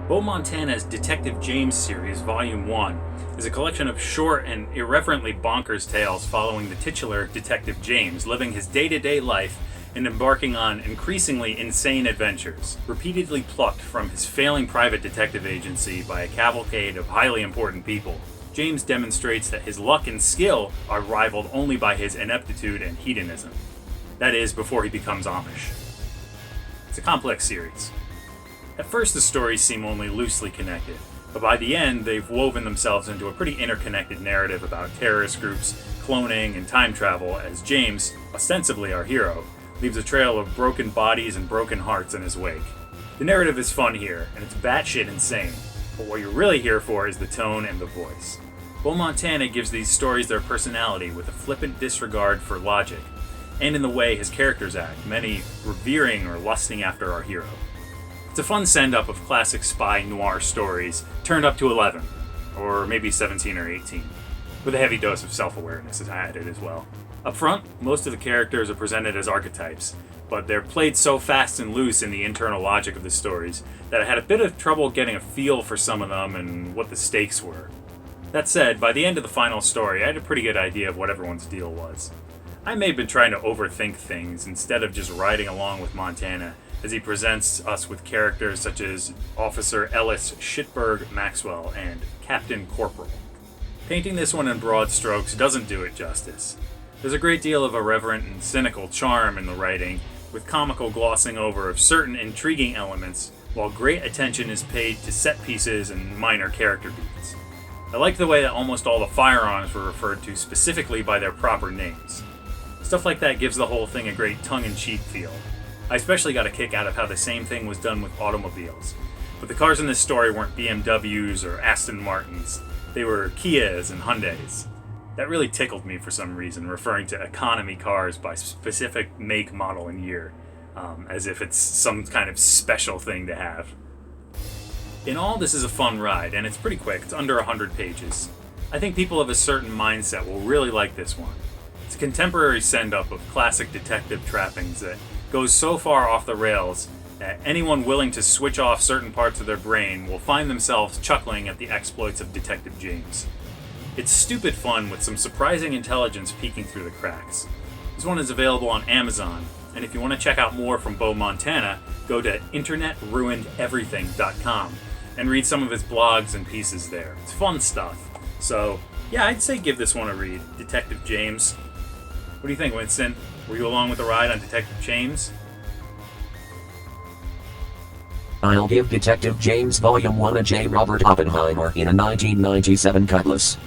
Beau Montana's Detective James series, Volume 1, is a collection of short and irreverently bonkers tales following the titular Detective James living his day-to-day life and embarking on increasingly insane adventures, repeatedly plucked from his failing private detective agency by a cavalcade of highly important people. James demonstrates that his luck and skill are rivaled only by his ineptitude and hedonism. That is, before he becomes Amish. It's a complex series. At first, the stories seem only loosely connected, but by the end, they've woven themselves into a pretty interconnected narrative about terrorist groups, cloning, and time travel as James, ostensibly our hero, leaves a trail of broken bodies and broken hearts in his wake. The narrative is fun here, and it's batshit insane, but what you're really here for is the tone and the voice. Beau Montana gives these stories their personality with a flippant disregard for logic, and in the way his characters act, many revering or lusting after our hero. It's a fun send-up of classic spy noir stories, turned up to 11, or maybe 17 or 18, with a heavy dose of self-awareness as added as well. Up front, most of the characters are presented as archetypes, but they're played so fast and loose in the internal logic of the stories that I had a bit of trouble getting a feel for some of them and what the stakes were. That said, by the end of the final story, I had a pretty good idea of what everyone's deal was. I may have been trying to overthink things instead of just riding along with Montana, as he presents us with characters such as Officer Ellis Shitberg Maxwell and Captain Corporal. Painting this one in broad strokes doesn't do it justice. There's a great deal of irreverent and cynical charm in the writing, with comical glossing over of certain intriguing elements, while great attention is paid to set pieces and minor character beats. I like the way that almost all the firearms were referred to specifically by their proper names. Stuff like that gives the whole thing a great tongue-in-cheek feel. I especially got a kick out of how the same thing was done with automobiles. But the cars in this story weren't BMWs or Aston Martins. They were Kias and Hyundais. That really tickled me for some reason, referring to economy cars by specific make, model, and year, as if it's some kind of special thing to have. In all, this is a fun ride, and it's pretty quick. It's under 100 pages. I think people of a certain mindset will really like this one. It's a contemporary send-up of classic detective trappings that goes so far off the rails that anyone willing to switch off certain parts of their brain will find themselves chuckling at the exploits of Detective James. It's stupid fun with some surprising intelligence peeking through the cracks. This one is available on Amazon, and if you want to check out more from Beau Montana, go to internetruinedeverything.com and read some of his blogs and pieces there. It's fun stuff. So, yeah, I'd say give this one a read, Detective James. What do you think, Winston? Were you along with the ride on Detective James? I'll give Detective James Volume 1 a J. Robert Oppenheimer in a 1997 Cutlass.